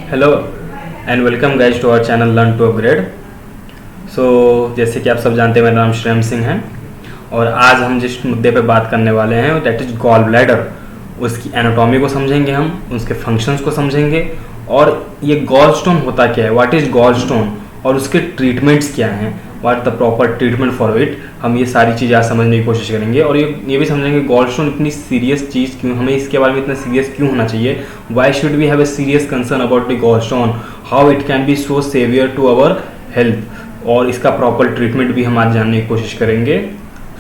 Hello and welcome guys to our channel learn to upgrade. So जैसे कि आप सब जानते हैं, मेरा नाम श्रेम सिंह है और आज हम जिस मुद्दे पे बात करने वाले हैं दैट इज गॉल ब्लैडर। उसकी एनाटॉमी को समझेंगे, हम उसके फंक्शंस को समझेंगे और ये गॉल स्टोन होता क्या है, व्हाट इज गॉल स्टोन और उसके ट्रीटमेंट्स क्या हैं, what the proper treatment for it. हम ये सारी चीज़ें आज समझने की कोशिश करेंगे और ये भी समझेंगे गॉल स्टोन इतनी सीरियस चीज़ क्यों, हमें इसके बारे में इतना सीरियस क्यों होना चाहिए, why should we have a serious concern about the gall stone, how it can be so severe to our health, और इसका प्रॉपर ट्रीटमेंट भी हम आज जानने की कोशिश करेंगे।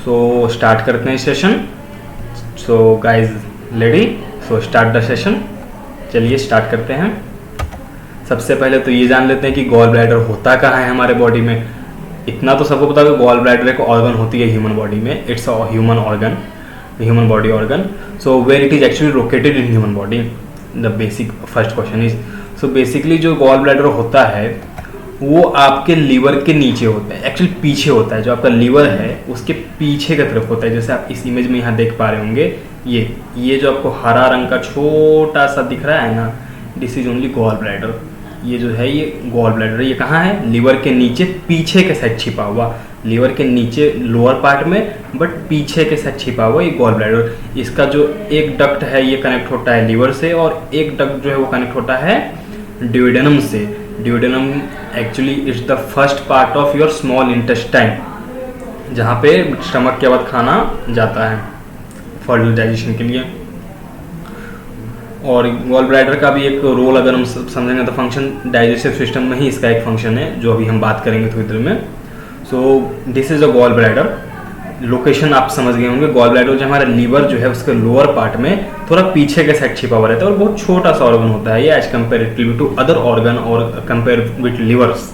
सो स्टार्ट करते हैं session. So guys ready, so start the session. चलिए स्टार्ट करते हैं। सबसे पहले तो ये जान लेते हैं कि गॉल ब्लैडर होता कहाँ है हमारे बॉडी में। इतना तो सबको पता है कि गॉल ब्लैडर एक ऑर्गन होती है ह्यूमन बॉडी में, it's a human organ, human body organ. So where it is actually located in human body, the basic first question is. So basically जो गॉल ब्लैडर होता है वो आपके लीवर के नीचे होता है, एक्चुअली पीछे होता है। जो आपका लीवर है उसके पीछे की तरफ होता है, जैसे आप इस इमेज में यहाँ देख पा रहे होंगे। ये जो आपको हरा रंग का छोटा सा दिख रहा है ना, this is only gall bladder. ये जो है ये गॉल ब्लैडर, ये कहाँ है, लीवर के नीचे पीछे के साइड छिपा हुआ, लीवर के नीचे लोअर पार्ट में बट पीछे के साइड छिपा हुआ ये गॉल ब्लैडर। इसका जो एक डक्ट है ये कनेक्ट होता है लीवर से और एक डक्ट जो है वो कनेक्ट होता है ड्यूडेनम से। Duodenum actually it's the first part of your small intestine, जहाँ पे स्टमक के बाद खाना जाता है फॉर डाइजेशन के लिए। और गॉल ब्लैडर का भी एक रोल अगर हम समझेंगे तो फंक्शन डाइजेस्टिव सिस्टम में ही इसका एक फंक्शन है, जो अभी हम बात करेंगे थोड़ी देर में। So this is a gall bladder. Location आप समझ गए होंगे। गॉल ब्लैडर जो हमारा लीवर जो है उसके लोअर पार्ट में थोड़ा पीछे के साइड छिपा हुआ रहता है और बहुत छोटा सा ऑर्गन होता है ये as comparatively to other organ और कंपेयर विथ लिवर्स,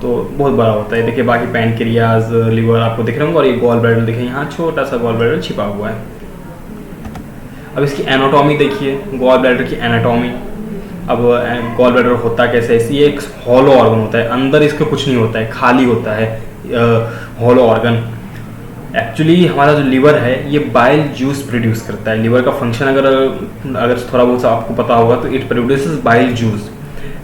तो बहुत बड़ा होता है। देखिए बाकी पैनक्रियाज, लिवर आपको दिख रहे होंगे और ये गॉल ब्लैडर देखिए यहाँ छोटा सा गॉल ब्लैडर छिपा हुआ है। अब इसकी एनाटॉमी देखिए, गॉल ब्लैडर की एनाटॉमी। अब गॉल ब्लैडर होता कैसे है, ये एक हॉलो ऑर्गन होता है, अंदर इसके कुछ नहीं होता है, खाली होता है हॉलो ऑर्गन। एक्चुअली हमारा जो लीवर है ये बाइल जूस प्रोड्यूस करता है। लीवर का फंक्शन अगर थोड़ा बहुत आपको पता होगा तो it produces bile juice.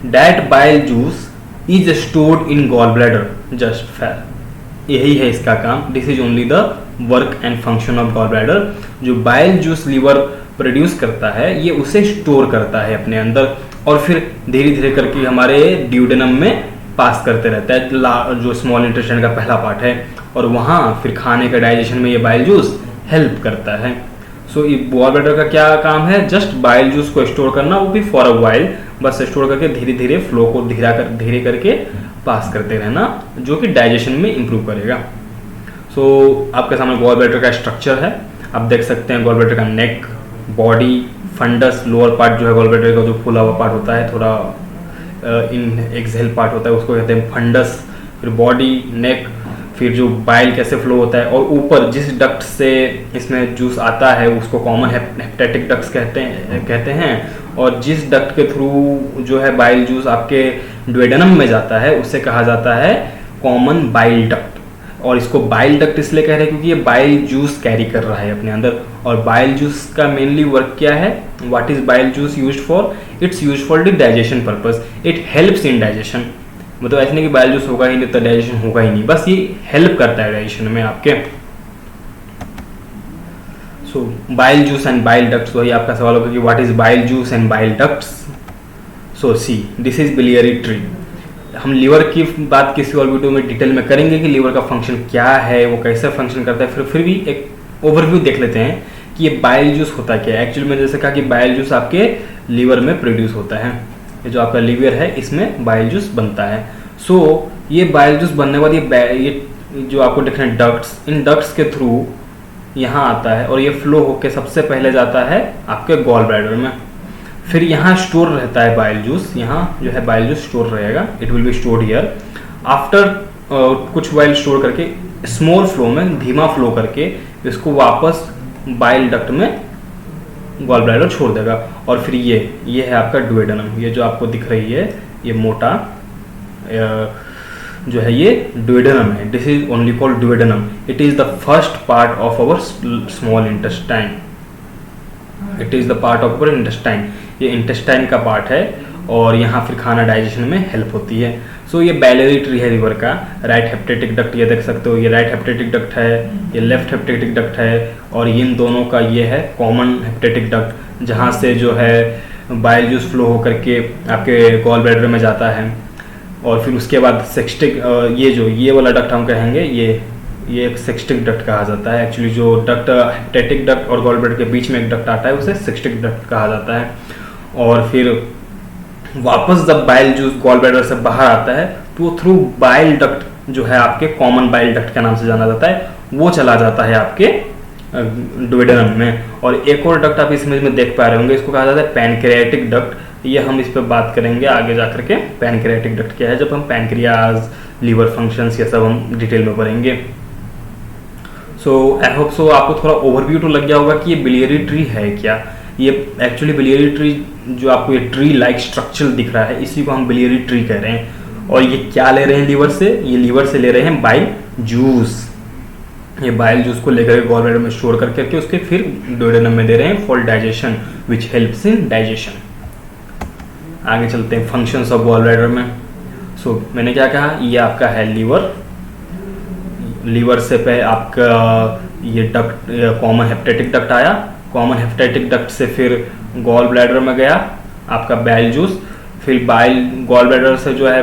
That bile juice is stored in gall bladder, just fat, यही है इसका काम। This is only the work and function of gall bladder. जो बाइल जूस लीवर प्रोड्यूस करता है ये उसे स्टोर करता है अपने अंदर और फिर धीरे धीरे करके हमारे ड्यूडेनम में पास करते रहता है, जो स्मॉल इंटेस्टाइन का पहला पार्ट है, और वहाँ फिर खाने का डाइजेशन में ये बाइल जूस हेल्प करता है। सो ये गॉल ब्लैडर का क्या काम है, जस्ट बाइल जूस को स्टोर करना, वो भी फॉर अ वाइल, बस स्टोर करके धीरे धीरे फ्लो को धीरे करके पास करते रहना, जो कि डाइजेशन में इंप्रूव करेगा। सो आपके सामने गॉल ब्लैडर का स्ट्रक्चर है, आप देख सकते हैं गॉल ब्लैडर का नेक, बॉडी, फंडस, लोअर पार्ट जो है गॉल ब्लैडर का जो फूला हुआ पार्ट होता है, थोड़ा इन एक्सहेल पार्ट होता है, उसको कहते हैं फंडस, फिर बॉडी, नेक, फिर जो बाइल कैसे फ्लो होता है, और ऊपर जिस डक्ट से इसमें जूस आता है उसको कॉमन हेपेटिक डक्ट्स कहते हैं, और जिस डक्ट के थ्रू जो है बाइल जूस आपके ड्यूडेनम में जाता है उसे कहा जाता है कॉमन बाइल डक्ट। और इसको बाइल डक्ट इसलिए कह रहे हैं क्योंकि ये बाइल जूस कैरी कर रहा है अपने अंदर। और बाइल जूस का मेनली वर्क क्या है, what is bile juice used for, it's used for the digestion purpose, it helps in digestion. मतलब ऐसे नहीं कि बाइल जूस होगा ही नहीं तो डाइजेशन होगा ही नहीं, बस ये हेल्प करता है डाइजेशन में आपके। So bile juice and bile ducts, वही आपका सवाल होगा कि what is bile juice and bile ducts. So see this is biliary tree. हम लीवर की बात किसी और वीडियो में डिटेल में करेंगे कि लीवर का फंक्शन क्या है, वो कैसे फंक्शन करता है, फिर भी एक ओवरव्यू देख लेते हैं कि ये बाइल जूस होता क्या है। एक्चुअली मैंने जैसे कहा कि बाइल जूस आपके लीवर में प्रोड्यूस होता है, ये जो आपका लीवर है इसमें बाइल जूस बनता है। सो ये बाइल जूस बनने के बाद ये जो आपको दिख रहे हैं डक्ट्स, इन डक्ट्स के थ्रू यहाँ आता है और ये फ्लो होकर सबसे पहले जाता है आपके गॉल ब्लैडर में, फिर यहाँ स्टोर रहता है बाइल जूस, यहाँ जो है बाइल जूस स्टोर रहेगा, it will be stored here. After कुछ वाइल स्टोर करके स्मॉल फ्लो में, धीमा फ्लो करके इसको वापस बाइल डक्ट में गॉल ब्लैडर छोड़ देगा। और फिर ये है आपका ड्यूडेनम, ये जो आपको दिख रही है ये मोटा जो है ये ड्यूडेनम है। This is only called duodenum, it is the first part of our small intestine, it is the part of our intestine. ये इंटेस्टाइन का पार्ट है और यहाँ फिर खाना डाइजेशन में हेल्प होती है। सो ये बाइलियरी ट्री है लीवर का। राइट हेपेटिक डक्ट ये देख सकते हो, ये राइट हेपेटिक डक्ट है, ये लेफ्ट हेपेटिक डक्ट है, और इन दोनों का ये है कॉमन हेपेटिक डक्ट, जहाँ से जो है बाइल जूस फ्लो होकर के आपके गॉल ब्लैडर में जाता है। और फिर उसके बाद सेक्स्टिक, ये वाला डक्ट हम कहेंगे, ये एक सेक्स्टिक डक्ट कहा जाता है। एक्चुअली जो डक्ट हेपेटिक डक्ट और गॉल ब्लैडर के बीच में एक डक्ट आता है उसे सेक्स्टिक डक्ट कहा जाता है। और फिर वापस जब बाइल जूस गॉल ब्लैडर से बाहर आता है तो वो थ्रू बाइल डक्ट जो है आपके कॉमन बाइल डक्ट के नाम से जाना जाता है, वो चला जाता है आपके डुओडेनम में। और एक और डक्ट आप इस इमेज में देख पा रहे होंगे, इसको कहा जाता है पैनक्रियाटिक डक्ट। ये हम इस पर बात करेंगे आगे जाकर के, पैनक्रियाटिक डक्ट क्या है, जब हम पैनक्रियाज, लीवर फंक्शंस ये सब हम डिटेल में पढ़ेंगे। सो आई होप सो आपको थोड़ा ओवरव्यू तो लग गया होगा कि ये बिलियरी ट्री है क्या। ये एक्चुअली बिलियरी ट्री जो आपको ये ट्री लाइक स्ट्रक्चर दिख रहा है, इसी को हम बिलियरी ट्री कह रहे हैं। और ये क्या ले रहे हैं लीवर से, ये लीवर से ले रहे हैं बाइल जूस। ये बाइल जूस को लेकर गॉल ब्लैडर में स्टोर करके उसके फिर डुओडेनम में दे रहे हैं for digestion, which helps in digestion. आगे चलते हैं फंक्शंस ऑफ गॉल ब्लैडर में। सो मैंने क्या कहा, ये आपका है लीवर। लीवर से पे आपका ये डक्ट कॉमन हेपेटिक डक्ट आया, कॉमन हेपेटिक डक्ट से फिर गॉल ब्लैडर में गया आपका बाइल जूस। फिर गॉल ब्लैडर से जो है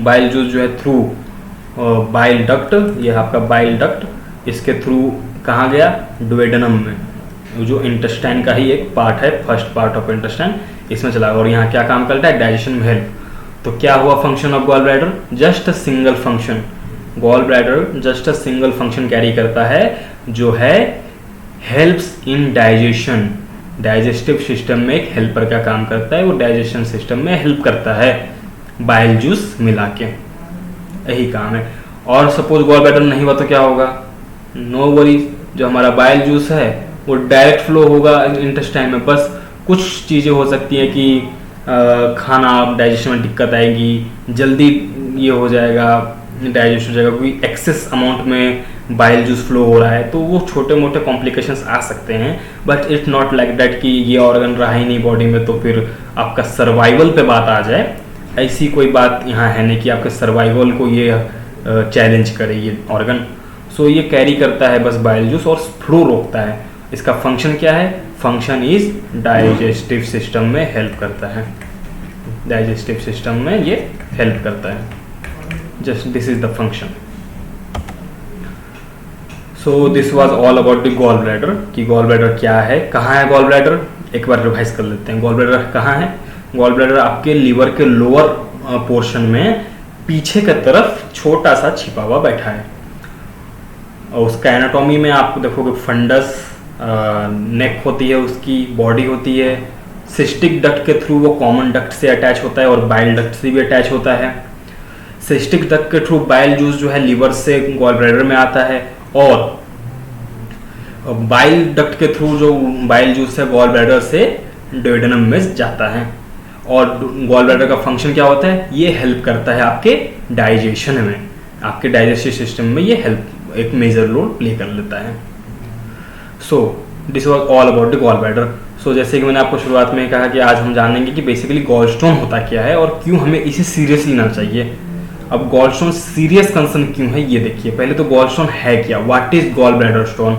बाइल जूस जो है थ्रू बाइल डक्ट, ये आपका बाइल डक्ट, इसके थ्रू कहाँ गया, डुओडेनम में, जो इंटेस्टाइन का ही एक पार्ट है, फर्स्ट पार्ट ऑफ इंटेस्टाइन, इसमें चला। और यहाँ क्या काम करता है, डाइजेशन में हेल्प। तो क्या हुआ function of gall bladder, just a single function. Gall bladder just a single function carry करता है, जो है helps in digestion. Digestive system में एक हेल्पर का काम करता है, वो डाइजेशन सिस्टम में हेल्प करता है बाइल जूस मिला के, यही काम है। और सपोज गॉल ब्लैडर नहीं हुआ तो क्या होगा, नो वरीज, जो हमारा बाइल जूस है वो डायरेक्ट फ्लो होगा इंटेस्टाइन में। बस कुछ चीज़ें हो सकती हैं कि खाना डाइजेशन में दिक्कत आएगी, जल्दी ये हो जाएगा, डाइजेस्ट हो जाएगा, क्योंकि एक्सेस अमाउंट में बाइल जूस फ्लो हो रहा है, तो वो छोटे मोटे कॉम्प्लिकेशंस आ सकते हैं। But it's not like that कि ये ऑर्गन रहा ही नहीं बॉडी में तो फिर आपका सर्वाइवल पे बात आ जाए, ऐसी कोई बात यहाँ है नहीं कि आपके सर्वाइवल को ये चैलेंज करे ये ऑर्गन। सो ये कैरी करता है बस बाइल जूस और फ्लो रोकता है। इसका फंक्शन क्या है, फंक्शन इज डाइजेस्टिव सिस्टम में हेल्प करता है, डाइजेस्टिव सिस्टम में ये हेल्प करता है। Just this is the function. So this was all about the gall bladder, कि गॉल ब्लैडर क्या है, कहाँ है गॉल ब्लैडर, एक बार रिवाइज कर लेते हैं। गॉल ब्लैडर कहाँ है, गॉल ब्लैडर आपके लीवर के लोअर पोर्शन में पीछे की तरफ छोटा सा छिपा हुआ बैठा है। और उसका एनाटॉमी में आप देखोगे फंडस, नेक होती है, उसकी बॉडी होती है, सिस्टिक डक्ट के थ्रू वो कॉमन डक्ट से अटैच होता है और बाइल डक्ट से भी अटैच होता है। सिस्टिक डक्ट के थ्रू बाइल जूस जो है लीवर से गॉल ब्लैडर में आता है, और बाइल डक्ट के थ्रू जो बाइल जूस है गॉल ब्लैडर से डुओडेनम में जाता है। और गॉल ब्लैडर का फंक्शन क्या होता है, ये हेल्प करता है आपके डाइजेशन में, आपके डाइजेस्टिव सिस्टम में ये हेल्प एक मेजर रोल प्ले कर लेता है। So this was all about the gall bladder. So जैसे कि मैंने आपको शुरुआत में कहा कि आज हम जानेंगे कि बेसिकली गॉल स्टोन होता क्या है और क्यों हमें इसे सीरियस लेना चाहिए। अब गॉल स्टोन सीरियस कंसर्न क्यों है ये देखिए। पहले तो गॉल स्टोन है क्या, what is gall bladder stone.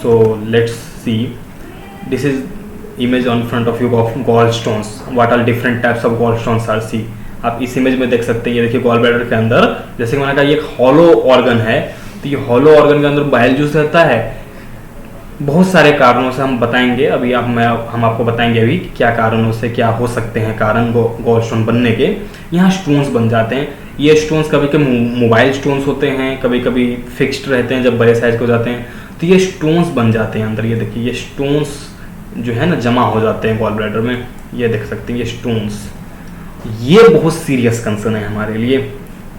So let's see, this is image on front of you of gallstones, what are different types of gallstones are see। आप इस इमेज में देख सकते हैं, ये देखिए गॉल ब्लैडर के अंदर, जैसे कि मैंने कहा ये एक हॉलो ऑर्गन है, तो ये हॉलो ऑर्गन के अंदर बाइल जूस रहता है। बहुत सारे कारणों से हम बताएंगे अभी, हम आपको बताएंगे अभी क्या कारणों से क्या हो सकते हैं कारण गॉल स्टोन बनने के। यहाँ स्टोन्स बन जाते हैं, ये स्टोन्स कभी कभी मोबाइल स्टोन्स होते हैं, कभी कभी फिक्स्ड रहते हैं, जब बड़े साइज के हो जाते हैं तो ये स्टोन्स बन जाते हैं अंदर। ये देखिए ये स्टोन्स जो है ना जमा हो जाते हैं गॉल ब्लैडर में, ये देख सकते हैं ये स्टोन्स। ये बहुत सीरियस कंसर्न है हमारे लिए,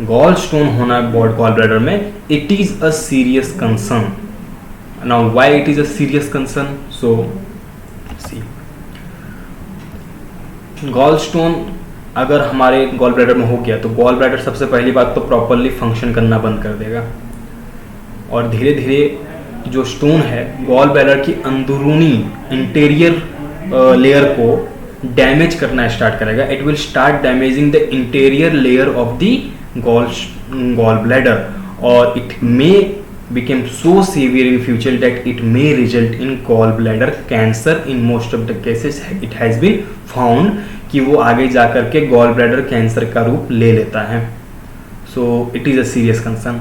गॉल स्टोन होना गॉल ब्लैडर में, it is a serious concern. Now why it is a serious concern, so see, gall stone अगर हमारे गॉल ब्लैडर में हो गया तो गॉल ब्लैडर सबसे पहली बात तो प्रॉपरली फंक्शन करना बंद कर देगा, और धीरे धीरे जो स्टोन है गॉल ब्लैडर की अंदरूनी इंटीरियर लेयर को डैमेज करना स्टार्ट करेगा, it will start damaging the interior layer of the gall bladder, और it may became so severe in future that it may result in gallbladder cancer. In most of the cases it has been found कि वो आगे जाकर के gall bladder cancer का रूप ले लेता है. So it is a serious concern.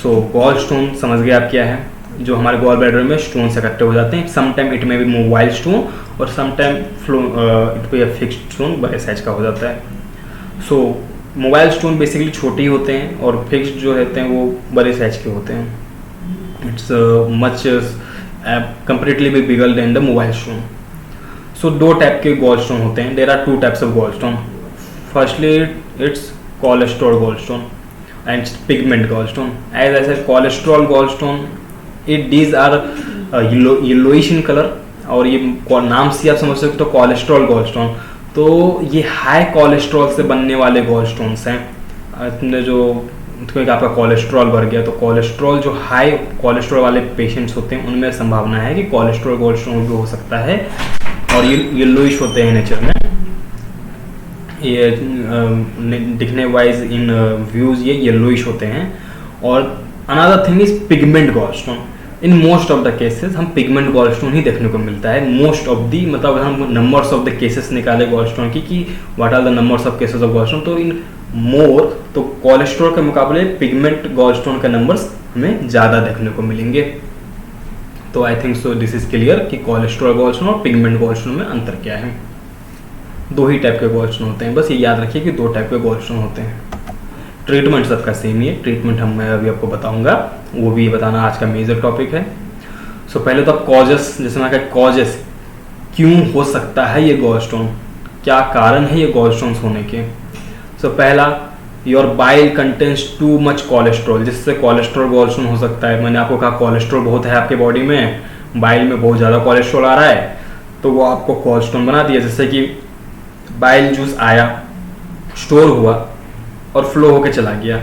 So gall stone समझ गए आप क्या है, जो हमारे गॉल ब्लैडर में स्टोन से इकट्ठे हो जाते हैं. समटाइम इट में बी मोबाइल स्टोन और समटाइम इट पे फिक्स्ड स्टोन बड़े साइज का हो जाता है. सो मोबाइल स्टोन बेसिकली छोटे ही होते हैं और फिक्स्ड जो रहते हैं वो बड़े साइज के होते हैं. It's much comparatively bigger than the mobile stone. So दो टाइप के gallstone होते हैं. There are two types of gallstone. Firstly, it's cholesterol gallstone and pigment gallstone. As I said, cholesterol gallstone, these are yellowish in color, और ये नाम से आप समझ सकते हो cholesterol gallstone. तो ये हाई कोलेस्ट्रॉल से बनने वाले गॉलस्टोन्स हैं. तुमने जो क्योंकि आपका कोलेस्ट्रॉल बढ़ गया, तो कोलेस्ट्रॉल जो हाई कोलेस्ट्रॉल वाले पेशेंट्स होते हैं उनमें संभावना है कि कोलेस्ट्रॉल गॉलस्टोन भी हो सकता है, और ये येलोइश होते हैं नेचर में. ये दिखने वाइज इन व्यूज ये येलोइश होते हैं. और another thing is pigment gallstone. In most of the cases हम पिगमेंट गॉलस्टोन ही देखने को मिलता है. मोस्ट ऑफ दी मतलब हम नंबर्स ऑफ द केसेस निकाले गॉलस्टोन की कि what are the numbers of cases of gallstone, तो इन मोर तो कोलेस्ट्रॉल के मुकाबले पिगमेंट गॉलस्टोन के नंबर्स हमें ज़्यादा देखने को मिलेंगे. तो I think so this is clear कि कोलेस्ट्रॉल गॉलस्टोन और पिगमेंट गॉलस्टोन में अंतर क्या है. दो ही टाइप के गॉलस्टोन होते हैं, बस ये याद रखिए कि दो टाइप के गॉलस्टोन होते हैं. ट्रीटमेंट सबका सेम ही है. ट्रीटमेंट मैं अभी आपको बताऊंगा, वो भी बताना आज का मेजर टॉपिक है. सो पहले तो आप कॉजेस, जैसे मैं कहा कॉजेस क्यों हो सकता है ये गॉलस्टोन, क्या कारण है ये गॉलस्टोन्स होने के. तो पहला, your bile contains too much cholesterol, जिससे कोलेस्ट्रॉल गॉलस्टोन हो सकता है. मैंने आपको कहा कोलेस्ट्रॉल बहुत है आपके बॉडी में, बाइल में बहुत ज़्यादा कोलेस्ट्रॉल आ रहा है, तो वो आपको गॉलस्टोन बना दिया. जैसे कि बाइल जूस आया, स्टोर हुआ और फ्लो होके चला गया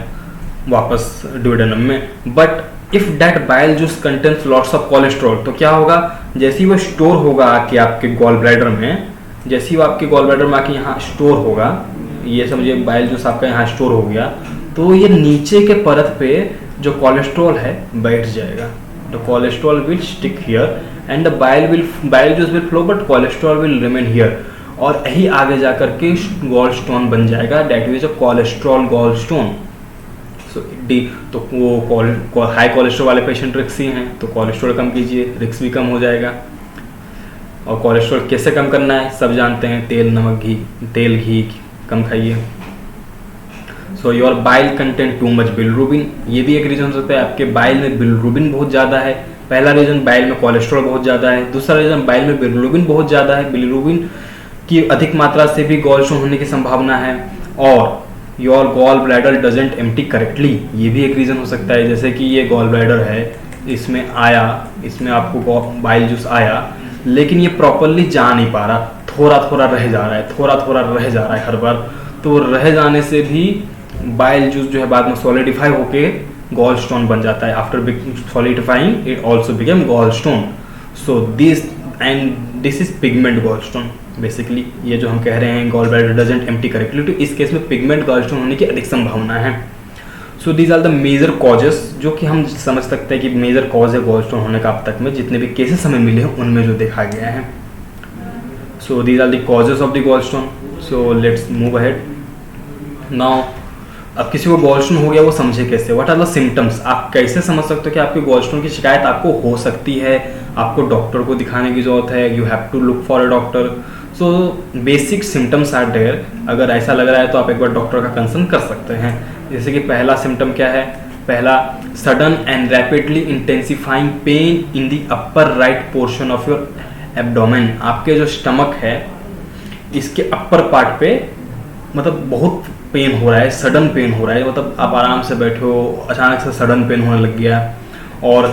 वापस ड्यूडेनम में. But if that bile juice contains lots of cholesterol, तो क्या होगा, जैसे ही वो स्टोर होगा आके आपके गॉल ब्लैडर में, जैसे ही वो आपके गॉल ब्लैडर में आके यहाँ स्टोर होगा, ये समझिए बाइल जूस आपका यहाँ स्टोर हो गया, तो ये नीचे के परत पे जो कोलेस्ट्रॉल है बैठ जाएगा. The cholesterol will stick here and the bile juice will flow but cholesterol will remain here, और यही आगे जाकर के गॉल स्टोन बन जाएगा. That is a cholesterol gall stone. So तो वो हाई कोलेस्ट्रॉल वाले पेशेंट रिक्सी हैं, तो कोलेस्ट्रॉल कम कीजिए, रिक्स भी कम हो जाएगा. और कोलेस्ट्रॉल कैसे कम करना है सब जानते हैं, तेल घी कम खाइए. So your bile content too much bilirubin, ये भी एक रीजन हो सकता है. आपके बाइल में बिलिरुबिन बहुत ज़्यादा है. पहला रीजन बाइल में कोलेस्ट्रॉल बहुत ज़्यादा है. दूसरा रीजन बाइल में बिलिरुबिन बहुत ज़्यादा है. बिलिरुबिन की अधिक मात्रा से भी गॉलस्टोन होने की संभावना है. और your gall bladder doesn't empty correctly, ये भी एक रीज़न हो सकता है. जैसे कि ये गॉल ब्लैडर है, इसमें आपको बाइल जूस आया, लेकिन ये प्रॉपरली जा नहीं पा रहा, थोड़ा थोड़ा रह जा रहा है हर बार. तो रह जाने से भी बाइल जूस जो है बाद में सॉलिडिफाई होके गॉल स्टोन बन जाता है. After solidifying it also become gall stone. So this is pigment gall stone. Basically ये जो हम कह रहे हैं gall bladder doesn't empty correctly, तो इस केस में पिगमेंट गॉल स्टोन होने की अधिक संभावना है. So these are the major causes, जो कि हम समझ सकते हैं कि मेजर कॉज है गॉल स्टोन होने का अब तक में जितने भी केसेस हमें मिले हैं उनमें जो देखा गया है. So these are the causes of the gallstone. So let's move ahead. Now, अब किसी को गॉलस्टोन हो गया वो समझे कैसे, व्हाट आर द सिम्टम्स. आप कैसे समझ सकते हो कि आपके गॉलस्टोन की शिकायत आपको हो सकती है, आपको डॉक्टर को दिखाने की जरूरत है, you have to look for a doctor. So basic symptoms are there. अगर ऐसा लग रहा है तो आप एक बार डॉक्टर का कंसर्न कर सकते हैं. जैसे कि पहला सिम्टम क्या है, पहला sudden and rapidly intensifying pain in the upper right portion of your abdomen. आपके जो स्टमक है इसके अपर पार्ट पे मतलब बहुत पेन हो रहा है, सडन पेन हो रहा है. मतलब आप आराम से बैठे हो, अचानक से सडन पेन होने लग गया और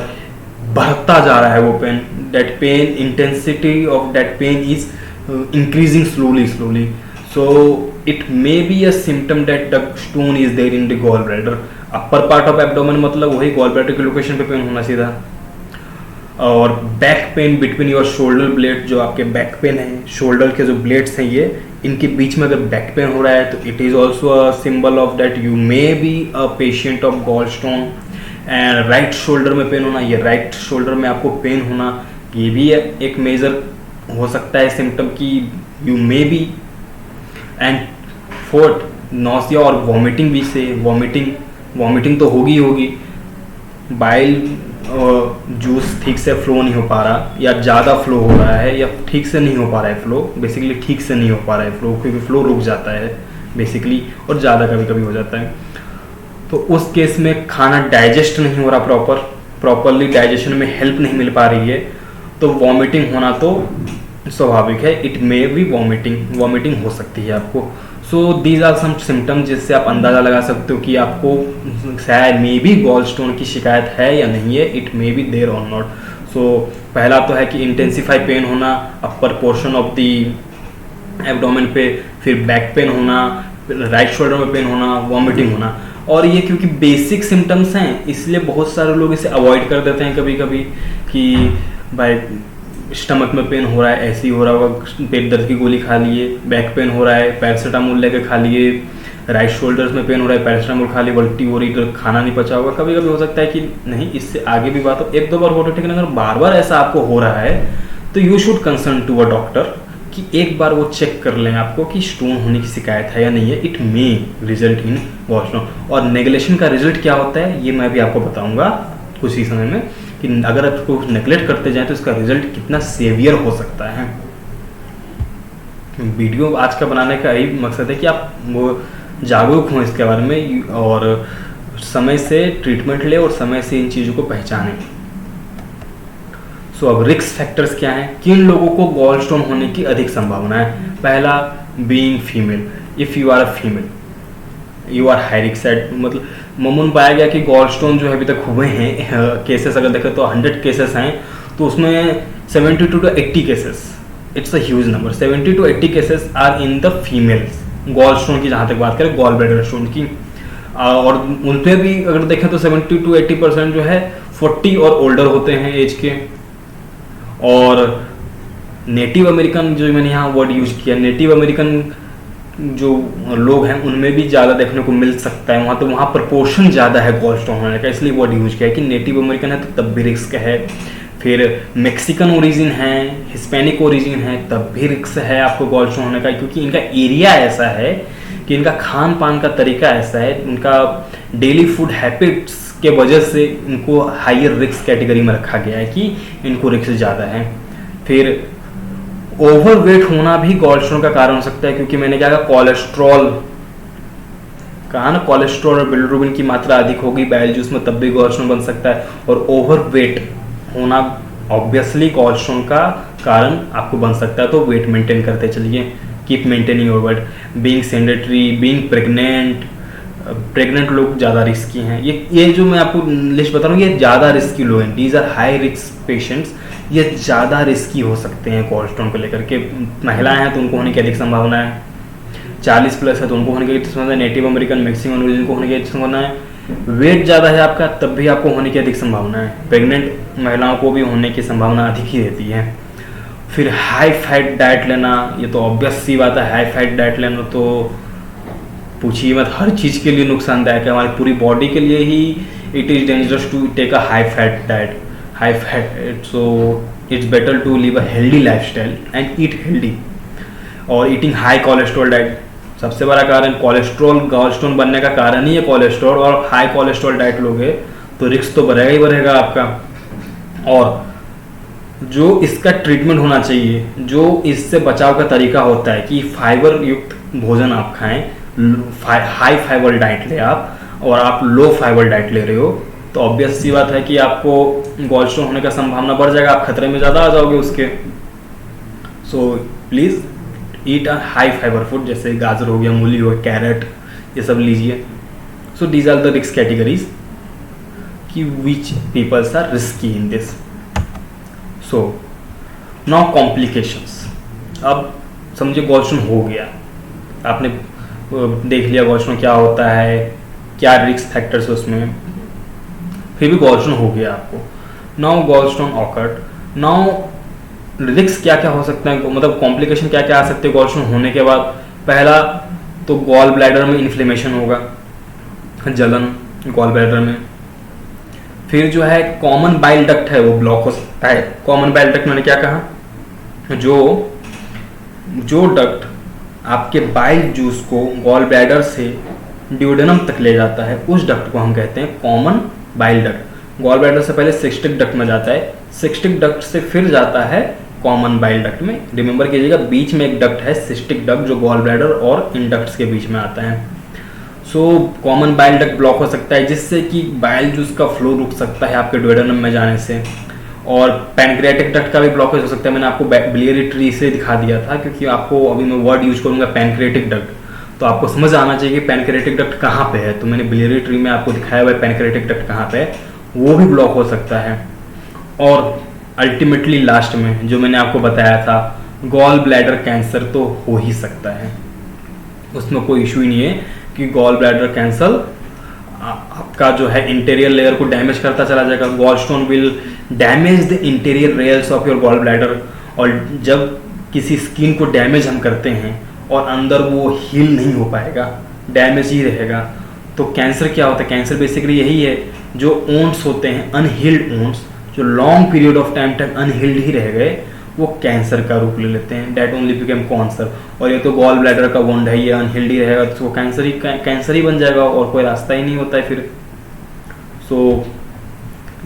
बढ़ता जा रहा है वो pain. That pain, intensity of that pain is increasing slowly. So it may be a symptom that the stone is there in the gall bladder. Upper part of abdomen मतलब वही गॉल ब्लैडर की location पे pain होना सीधा. और back pain between your shoulder blade, जो आपके back pain है, शोल्डर के जो ब्लेड्स हैं ये, इनके बीच में अगर बैक पेन हो रहा है तो it is also a symbol of that you may be a patient of gall stone. And right shoulder में पेन होना, ये राइट शोल्डर में आपको पेन होना, ये भी एक मेजर हो सकता है सिम्टम की you may B. And fourth, nausea और वॉमिटिंग भी से, वॉमिटिंग तो होगी, बाइल जूस ठीक से फ्लो नहीं हो पा रहा, या ज़्यादा फ्लो हो रहा है, या ठीक से नहीं हो पा रहा है फ्लो, बेसिकली ठीक से नहीं हो पा रहा है फ्लो, क्योंकि फ्लो रुक जाता है बेसिकली, और ज़्यादा कभी कभी हो जाता है। तो उस केस में खाना डाइजेस्ट नहीं हो रहा प्रॉपरली डाइजेशन में हेल्प नहीं मिल पा रही है, तो वॉमिटिंग होना तो स्वाभाविक है। इट मे बी वॉमिटिंग हो सकती है आपको। So these are some symptoms जिससे आप अंदाज़ा लगा सकते हो कि आपको शायद मे बी गॉल स्टोन की शिकायत है या नहीं है, इट मे बी देयर और नॉट। सो पहला तो है कि इंटेंसिफाई पेन होना upper portion of the abdomen पे, फिर बैक पेन होना, राइट शोल्डर में पेन होना, वॉमिटिंग होना। और ये क्योंकि बेसिक सिम्टम्स हैं इसलिए बहुत सारे लोग इसे अवॉइड कर देते हैं कभी कभी कि भाई स्टमक में पेन हो रहा है, ऐसे ही हो रहा होगा, पेट दर्द की गोली खा लिए, बैक पेन हो रहा है पैरासीटामोल लेके खा लिए, राइट शोल्डर्स में पेन हो रहा है पैरासीटामोल खा लिए, उल्टी हो रही तो खाना नहीं पचा होगा। कभी कभी हो सकता है कि नहीं, इससे आगे भी बात हो, एक दो बार हो ठीक है, अगर बार बार ऐसा आपको हो रहा है तो you should concern to a doctor कि एक बार वो चेक कर लें आपको कि स्टोन होने की शिकायत है या नहीं है। It may result in gall stone. और नेग्लेक्शन का रिजल्ट क्या होता है ये मैं भी आपको बताऊंगा कुछ ही समय में, कि अगर आप उसको नेग्लेक्ट करते जाएं तो इसका रिजल्ट कितना सेवियर हो सकता है। वीडियो आज का बनाने का यही मकसद है कि आप वो जागरूक हों इसके बारे में और समय से ट्रीटमेंट ले और समय से इन चीज़ों को पहचानें। सो अब रिस्क फैक्टर्स क्या हैं, किन लोगों को गॉल स्टोन होने की अधिक संभावना है। पहला, being female. If you are a female you are high risk side, मतलब मामून पाया गया कि गॉल स्टोन जो है अभी तक हुए हैं केसेस अगर देखें तो 100 केसेस हैं तो उसमें 72 to 80 cases, it's a huge number, 70 to 80 cases are in the females gall stone की। जहाँ तक बात करें गॉल ब्लैडर स्टोन की, और उन पर भी अगर देखें तो 70 to 80% जो है 40 और ओल्डर होते हैं एज के। और नेटिव अमेरिकन, जो मैंने यहाँ वर्ड यूज किया, नेटिव अमेरिकन जो लोग हैं उनमें भी ज़्यादा देखने को मिल सकता है वहाँ, तो वहाँ प्रपोर्शन ज़्यादा है गॉल स्टोन होने का, इसलिए वर्ड यूज किया है कि नेटिव अमेरिकन है तो तब भी रिस्क है। फिर मैक्सिकन ओरिजिन है, हिस्पैनिक ओरिजिन है, तब भी रिस्क है आपको गॉल स्टोन होने का, क्योंकि इनका एरिया ऐसा है कि इनका खान पान का तरीका ऐसा है, उनका डेली फूड हैबिट्स के वजह से इनको हायर रिस्क कैटेगरी में रखा गया है कि इनको रिस्क ज़्यादा है। फिर ओवरवेट होना भी गॉल स्टोन का कारण हो सकता है, क्योंकि मैंने क्या कहा, कोलेस्ट्रॉल कहा ना, कोलेस्ट्रॉल और बिलिरुबिन की मात्रा अधिक होगी बैल जूस में, तब भी गॉल स्टोन बन सकता है। और ओवरवेट होना ऑब्वियसली गॉल स्टोन का कारण आपको बन सकता है, तो वेट मेंटेन करते चलिए, keep maintaining your weight. Being sedentary, being pregnant लोग ज़्यादा रिस्की हैं। ये जो मैं आपको लिस्ट बता रहा हूँ ये ज़्यादा रिस्की लोग हैं, these are high risk patients, ये ज़्यादा रिस्की हो सकते हैं गॉल स्टोन को लेकर के। महिलाएं हैं तो उनको होने की अधिक संभावना है, 40+ है तो उनको होने की अधिक संभावना है, नेटिव अमेरिकन मैक्सिमम ओरिजिन को होने की अधिक संभावना है। वेट ज़्यादा है आपका तब भी आपको होने की अधिक संभावना है, प्रेग्नेंट महिलाओं को भी होने की संभावना अधिक ही रहती है। फिर हाई फैट डाइट लेना, ये तो ऑब्वियस सी बात है, हाई फैट डाइट लेना तो पूछिए मत, हर चीज़ के लिए नुकसानदायक है, हमारी पूरी बॉडी के लिए ही it is dangerous to take a high fat diet, high fat, so it's better to live a healthy lifestyle and eat healthy. और ईटिंग हाई कोलेस्ट्रॉल डाइट सबसे बड़ा कारण, कोलेस्ट्रॉल गॉल स्टोन बनने का कारण ही है कोलेस्ट्रॉल, और हाई कोलेस्ट्रॉल डाइट लोगे तो रिस्क तो बढ़ेगा ही बढ़ेगा आपका। और जो इसका ट्रीटमेंट होना चाहिए, जो इससे बचाव का तरीका होता है कि फाइबर युक्त भोजन आप खाएं, हाई फाइबर डाइट ले आप, और आप लो फाइबर डाइट ले रहे हो तो ऑब्वियस सी बात है कि आपको गॉल स्टोन होने का संभावना बढ़ जाएगा, आप खतरे में ज़्यादा आ जाओगे उसके। So please eat a high fibre food, जैसे गाजर हो गया, मूली हो गया, कैरेट, ये सब लीजिए। So these are the risk categories कि which peoples are risky in this. So now complications. अब समझिए गॉल स्टोन हो गया, आपने देख लिया गॉल स्टोन क्या होता है, क्या रिस्क फैक्टर्स उसमें, फिर भी गॉल स्टोन हो गया आपको, now gall stone occurred. Now risk क्या क्या हो सकता है, मतलब कॉम्प्लिकेशन क्या क्या आ सकते हैं गॉल स्टोन होने के बाद। पहला तो गॉल ब्लैडर में इन्फ्लेमेशन होगा, जलन गॉल ब्लैडर में। फिर जो है कॉमन बाइल डक्ट है वो ब्लॉक हो सकता है। कॉमन बाइल डक्ट मैंने क्या कहा, जो डक्ट आपके बाइल जूस को गॉल ब्लैडर से ड्यूडेनम तक ले जाता है, उस डक्ट को हम कहते हैं common bile duct. Gall bladder से पहले सिस्टिक डक्ट में जाता है, सिस्टिक डक्ट से फिर जाता है कॉमन बाइल डक्ट में। रिमेंबर कीजिएगा बीच में एक डक्ट है सिस्टिक डक्ट जो गॉल ब्लैडर और इंडक्ट्स के बीच में आता है। So common bile duct block हो सकता है जिससे कि बाइल जूस का फ्लो रुक सकता है आपके ड्यूडेनम में जाने से। और पैनक्रियाटिक डक्ट का भी ब्लॉकेज हो सकता है। मैंने आपको बिलियरी ट्री से दिखा दिया था, क्योंकि आपको अभी मैं वर्ड यूज करूंगा पैनक्रियाटिक डक्ट, तो आपको समझ आना चाहिए कि पैनक्रियाटिक डक्ट कहाँ पे है। तो मैंने बिलियरी ट्री में आपको दिखाया हुआ है पैनक्रियाटिक डक्ट कहाँ पे है, वो भी ब्लॉक हो सकता है। और अल्टीमेटली लास्ट में जो मैंने आपको बताया था, गॉल ब्लैडर कैंसर तो हो ही सकता है, उसमें कोई इशू ही नहीं है कि गॉल ब्लैडर कैंसर आपका जो है इंटीरियर लेयर को डैमेज करता चला जाएगा। Gall stone will damage the interior layers of your gall bladder. और जब किसी स्किन को डैमेज हम करते हैं और अंदर वो हील नहीं हो पाएगा, डैमेज ही रहेगा, तो कैंसर क्या होता है? कैंसर बेसिकली यही है, जो ओन्स होते हैं अनहील्ड ओन्स, जो लॉन्ग पीरियड ऑफ टाइम तक अनहील्ड ही रह गए, वो कैंसर का रूप ले लेते हैं। That only become cancer. और ये तो गॉल ब्लैडर का वुंड है, ये अनहील्ड ही रहेगा तो वो कैंसर ही बन जाएगा और कोई रास्ता ही नहीं होता है फिर। सो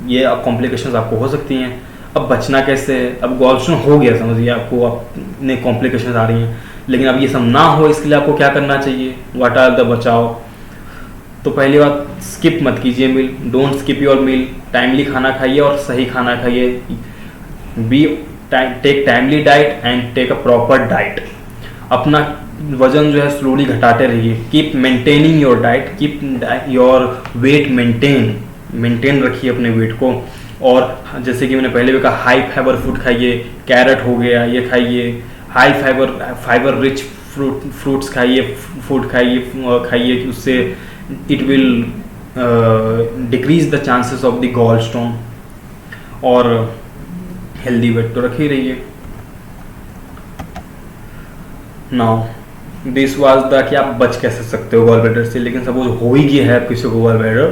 ये अब कॉम्प्लिकेशंस आपको हो सकती हैं। अब बचना कैसे है? अब गॉल स्टोन हो गया समझिए आपको, अपने कॉम्प्लिकेशंस आ रही हैं, लेकिन अब ये सब ना हो इसके लिए आपको क्या करना चाहिए? व्हाट आर द बचाव? तो पहली बात, स्किप मत कीजिए meal, don't skip your meal. Timely खाना खाइए और सही खाना खाइए। Be take timely diet and take a proper diet. अपना वजन जो है स्लोली घटाते रहिए। Keep maintaining your diet, keep your weight maintain रखिए अपने वेट को। और जैसे कि मैंने पहले भी कहा, हाई फाइबर फूड खाइए, कैरेट हो गया ये खाइए, हाई फाइबर रिच फ्रूट्स खाइए, फूड खाइए, उससे it will decrease the chances of the gall stone. और हेल्दी वेट तो रख ही रहिए। नाउ दिस वाज द कि आप बच कैसे सकते हो गॉल ब्लैडर से। लेकिन सपोज हो ही गया है आप किसी को गॉल ब्लैडर,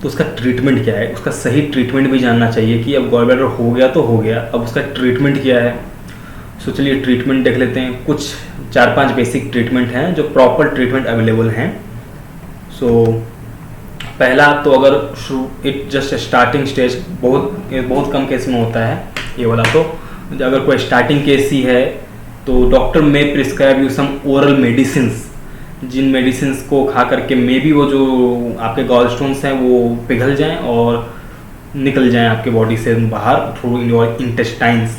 तो उसका ट्रीटमेंट क्या है? उसका सही ट्रीटमेंट भी जानना चाहिए कि अब गॉल ब्लैडर हो गया तो हो गया, अब उसका ट्रीटमेंट क्या है। सो चलिए ट्रीटमेंट देख लेते हैं। कुछ 4-5 बेसिक ट्रीटमेंट हैं जो प्रॉपर ट्रीटमेंट अवेलेबल हैं। सो पहला तो अगर इट जस्ट स्टार्टिंग स्टेज, बहुत कम केस में होता है ये वाला, तो अगर कोई स्टार्टिंग केस ही है तो doctor may prescribe you some oral medicines, जिन मेडिसिन्स को खा करके मे बी वो जो आपके गॉल स्टोन्स हैं वो पिघल जाएं और निकल जाएं आपके बॉडी से बाहर through your intestines.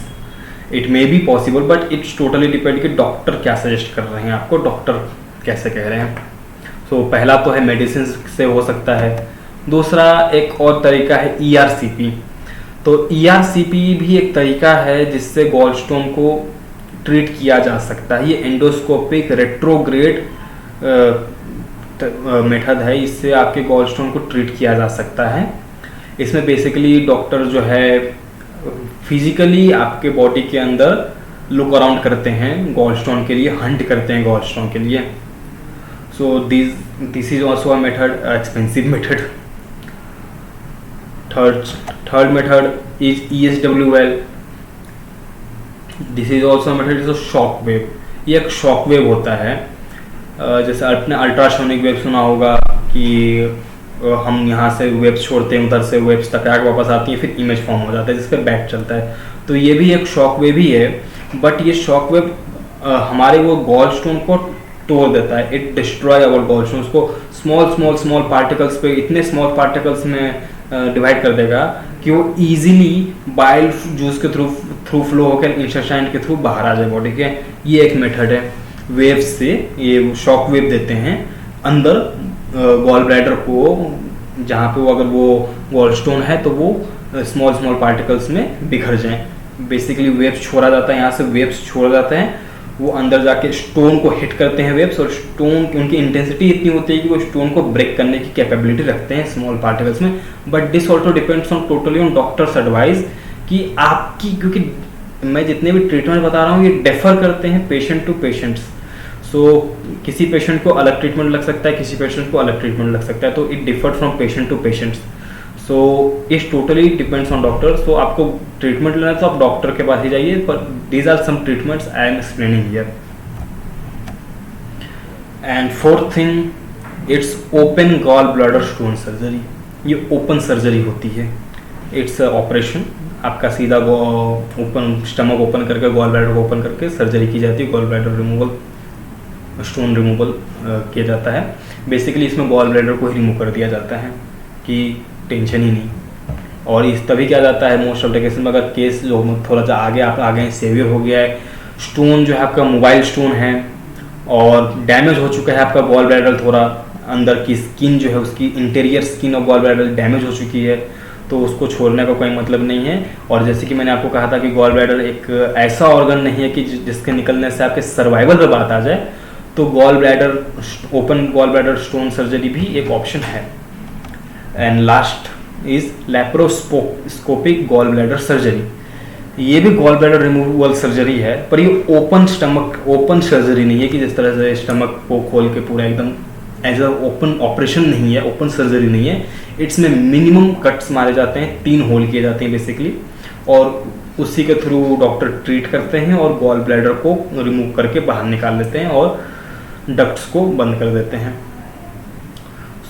It may be possible but it's totally depend कि डॉक्टर क्या सजेस्ट कर रहे हैं आपको, डॉक्टर कैसे कह रहे हैं। तो पहला तो है मेडिसिन से हो सकता है। दूसरा एक और तरीका है ERCP। तो ERCP भी एक तरीका है जिससे गॉल स्टोन को ट्रीट किया जा सकता है। ये एंडोस्कोपिक रेट्रोग्रेड मेथड है, इससे आपके गॉल स्टोन को ट्रीट किया जा सकता है। इसमें बेसिकली डॉक्टर जो है फिजिकली आपके बॉडी के अंदर लुक अराउंड करते हैं गॉल स्टोन के लिए, हंट करते हैं गॉल स्टोन के लिए। So this is also a method, expensive method. Third method is ESWL. This is also a method, is a shock wave. ये एक शॉक वेव होता है। जैसे आपने अल्ट्रासोनिक वेव सुना होगा कि हम यहाँ से वेव्स छोड़ते हैं, उधर से वेव्स टकरा के वापस आती हैं, फिर इमेज फॉर्म हो जाता है जिस पर बैट चलता है। तो ये भी एक शॉक वेव ही है, बट ये शॉक वेव हमारे वो गॉल स्टोन को तोड़ देता है। It destroy our gall stone. उसको स्मॉल पार्टिकल्स पे, इतने स्मॉल पार्टिकल्स में डिवाइड कर देगा कि वो इजीली बाइल जूस के थ्रू फ्लो होकर इंटेस्टाइन के थ्रू बाहर आ जाए बॉडी के। ये एक मेथड है। वेव्स से ये शॉक वेव देते हैं अंदर गॉल ब्लैडर को, जहाँ पे वो अगर वो गॉल स्टोन है तो वो स्मॉल पार्टिकल्स में बिखर जाएं। बेसिकली वेव्स छोड़ा जाता है, यहाँ से वेव्स छोड़ा जाता है, वो अंदर जाके स्टोन को हिट करते हैं वेव्स, और स्टोन की उनकी इंटेंसिटी इतनी होती है कि वो स्टोन को ब्रेक करने की कैपेबिलिटी रखते हैं स्मॉल पार्टिकल्स में। But this also depends on totally on doctors advice कि आपकी, क्योंकि मैं जितने भी ट्रीटमेंट बता रहा हूँ ये डिफर करते हैं पेशेंट टू पेशेंट्स। सो किसी पेशेंट को अलग ट्रीटमेंट लग सकता है, किसी पेशेंट को अलग ट्रीटमेंट लग सकता है, तो it differ from patient to patients. So it's totally depends on doctor. So आपको ट्रीटमेंट लेना है तो आप डॉक्टर के पास ही जाइए, पर these are some treatments I am explaining here. And fourth thing, it's open gall bladder stone surgery. ये ओपन सर्जरी होती है, इट्स ऑपरेशन। आपका सीधा ओपन स्टमक ओपन करके गॉल ब्लैडर को ओपन करके सर्जरी की जाती है, gall bladder removal, stone removal किया जाता है। बेसिकली इसमें गॉल ब्लैडर को ही रिमूव कर दिया जाता है कि टेंशन ही नहीं। और इस तभी किया जाता है मोस्ट ऑफ द केसेस में, अगर केस जो थोड़ा सा आगे आप आगे सेवियर हो गया है, स्टोन जो है आपका मोबाइल स्टोन है और डैमेज हो चुका है आपका गॉल ब्लैडर, थोड़ा अंदर की स्किन जो है उसकी interior skin of gall bladder damage हो चुकी है, तो उसको छोड़ने का कोई मतलब नहीं है। और जैसे कि मैंने आपको कहा था कि गॉल ब्लैडर एक ऐसा ऑर्गन नहीं है कि जिसके निकलने से आपके सर्वाइवल पर बात आ जाए, तो gall bladder, open gall bladder stone surgery भी एक ऑप्शन है। And last is laparoscopic gall bladder surgery. ये भी गॉल ब्लैडर रिमूवल सर्जरी है, पर ये ओपन स्टमक ओपन सर्जरी नहीं है कि जिस तरह से स्टमक को खोल के पूरा एकदम एज अ ओपन ऑपरेशन नहीं है, ओपन सर्जरी नहीं है। इसमें मिनिमम कट्स मारे जाते हैं, 3 होल किए जाते हैं बेसिकली, और उसी के थ्रू डॉक्टर ट्रीट करते हैं और गॉल ब्लैडर को रिमूव करके बाहर निकाल लेते हैं और डक्ट्स को बंद कर देते हैं।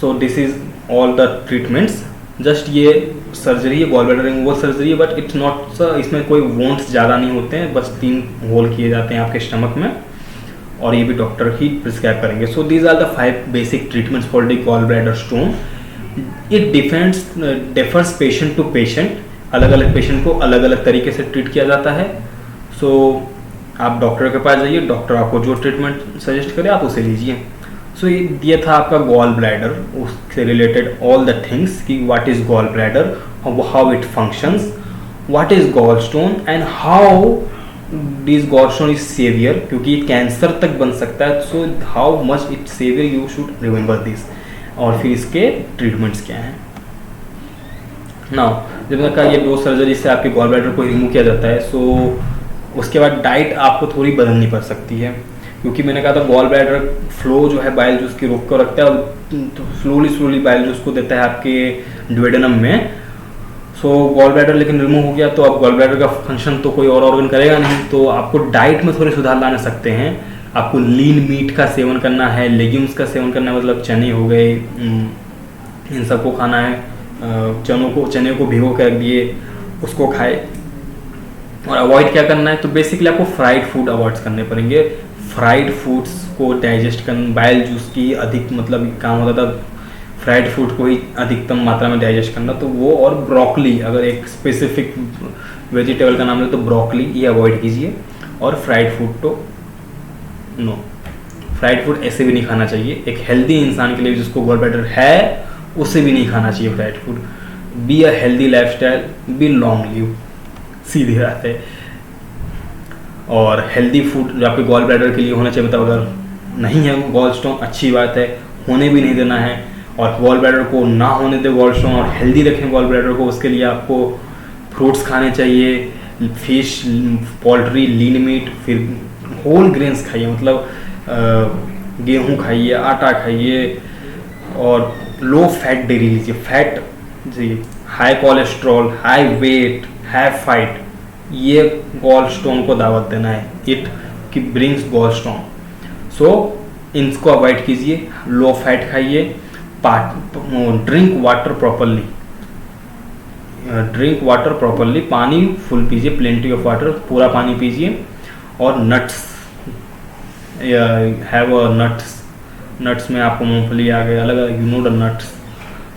सो this is all the treatments. Just ये सर्जरी है, गॉल ब्लैडर रिमूवल सर्जरी है, बट इट्स नॉट, इसमें कोई वोंट्स ज़्यादा नहीं होते हैं, बस 3 होल किए जाते हैं आपके स्टमक में, और ये भी डॉक्टर ही प्रिस्क्राइब करेंगे। So these are the 5 basic treatments for the gall bladder stone. It differs patient to patient, अलग अलग पेशेंट को अलग अलग तरीके से ट्रीट किया जाता है। सो आप डॉक्टर के पास जाइए, डॉक्टर आपको जो ट्रीटमेंट सजेस्ट करे आप उसे लीजिए। सो ये था आपका गॉल ब्लैडर, उससे रिलेटेड ऑल द थिंग्स कि what is gall bladder, how it functions, what is gall stone and how this gall stone is severe, क्योंकि ये कैंसर तक बन सकता है। So how much it severe, you should remember this. और फिर इसके ट्रीटमेंट्स क्या हैं। नाउ जब मैंने कहा ये 2 सर्जरी से आपके गॉल ब्लैडर को रिमूव किया जाता है, सो उसके बाद डाइट आपको थोड़ी बदलनी पड़ सकती है, क्योंकि मैंने कहा था गॉल ब्लैडर फ्लो जो है बाइल जूस की रोक कर रखता है, और तो स्लोली बाइल जूस को देता है आपके ड्यूडेनम में। सो गॉल ब्लैडर लेकिन रिमूव हो गया, तो अब गॉल ब्लैडर का फंक्शन तो कोई और ऑर्गन करेगा नहीं, तो आपको डाइट में थोड़े सुधार लाने सकते हैं। आपको लीन मीट का सेवन करना है, लेग्यूम्स का सेवन करना है, मतलब चने हो गए, इन सबको खाना है। चने को भिगो के रख दिए, उसको खाए। और अवॉइड क्या करना है, तो बेसिकली आपको फ्राइड फूड अवॉइड करने पड़ेंगे। फ्राइड फूड्स को डाइजेस्ट करना, बाइल जूस की अधिक मतलब काम होता था फ्राइड फूड को ही अधिकतम मात्रा में डाइजेस्ट करना, तो वो और ब्रोकली, अगर एक स्पेसिफिक वेजिटेबल का नाम ले तो ब्रोकली, ये अवॉइड कीजिए। और फ्राइड फूड तो नो, फ्राइड फूड ऐसे भी नहीं खाना चाहिए। एक हेल्दी इंसान के लिए जिसको गॉल ब्लैडर है उसे भी नहीं खाना चाहिए fried food. Be a healthy lifestyle, be long live, सीधी बात है। और हेल्दी फूड जो आपके गॉल ब्लैडर के लिए होना चाहिए, मतलब अगर नहीं है गॉल स्टोन अच्छी बात है, होने भी नहीं देना है। और गॉल ब्लैडर को ना होने दे गॉल स्टोन और हेल्दी रखें गॉल ब्लैडर को, उसके लिए आपको फ्रूट्स खाने चाहिए, फिश, पोल्ट्री, लीन मीट, फिर होल ग्रेन्स खाइए, मतलब गेहूँ खाइए, आटा खाइए, और लो फैट डेयरी लीजिए। फैट जी, high cholesterol, high weight, high fat, ये गॉल स्टोन को दावत देना है। इट की ब्रिंग्स गॉल स्टोन। सो इनको अवॉइड कीजिए, लो फैट खाइए, ड्रिंक वाटर प्रॉपरली, पानी फुल पीजिए, प्लेंटी ऑफ वाटर, पूरा पानी पीजिए। और नट्स, हैव अ नट्स में आपको मूंगफली आ गए, अलग अलग, you know the nuts,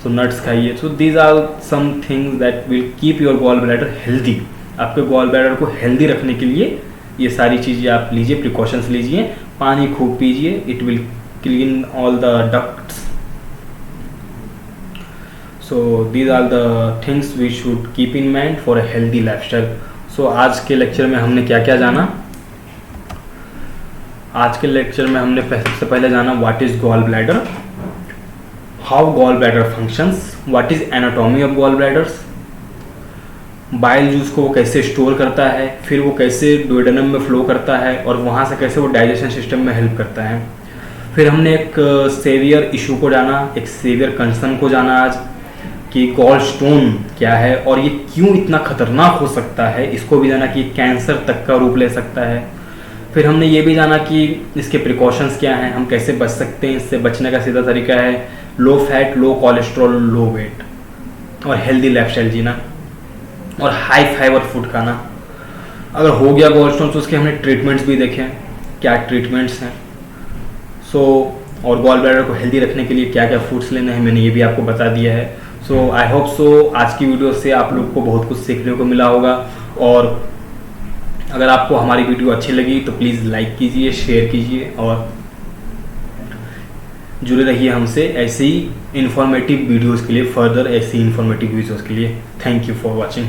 so nuts खाइए। So these are some things that will keep your gall bladder healthy. आपके गॉल ब्लैडर को हेल्दी रखने के लिए ये सारी चीज़ें आप लीजिए, प्रिकॉशंस लीजिए, पानी खूब पीजिए, it will clean all the ducts. So these are the things we should keep in mind for a healthy lifestyle. So आज के लेक्चर में हमने क्या क्या जाना। आज के लेक्चर में हमने सबसे पहले जाना what is gall bladder, how gall bladder functions, what is anatomy of gall bladders, bile juice को वो कैसे स्टोर करता है, फिर वो कैसे डुओडेनम में फ्लो करता है और वहाँ से कैसे वो डाइजेशन सिस्टम में हेल्प करता है। फिर हमने एक सेवियर इशू को जाना, एक सेवियर कंसर्न को जाना आज कि गॉल स्टोन क्या है और ये क्यों इतना खतरनाक हो सकता है, इसको भी जाना कि कैंसर तक का रूप ले सकता है। फिर हमने ये भी जाना कि इसके प्रिकॉशंस क्या हैं, हम कैसे बच सकते हैं, इससे बचने का सीधा तरीका है लो फैट, लो कोलेस्ट्रॉल, लो वेट और हेल्दी लाइफस्टाइल जीना और हाई फाइबर फूड खाना। अगर हो गया गॉल स्टोन तो उसके हमने ट्रीटमेंट्स भी देखे, क्या ट्रीटमेंट्स हैं। और गॉल ब्लैडर को हेल्दी रखने के लिए क्या क्या फूड्स लेने हैं मैंने ये भी आपको बता दिया है। सो आई होप सो आज की वीडियो से आप लोग को बहुत कुछ सीखने को मिला होगा और अगर आपको हमारी वीडियो अच्छी लगी तो प्लीज़ लाइक कीजिए, शेयर कीजिए और जुड़े रहिए हमसे ऐसे ही इन्फॉर्मेटिव वीडियोज़ के लिए, फर्दर ऐसी इन्फॉर्मेटिव वीडियोज़ के लिए। Thank you for watching.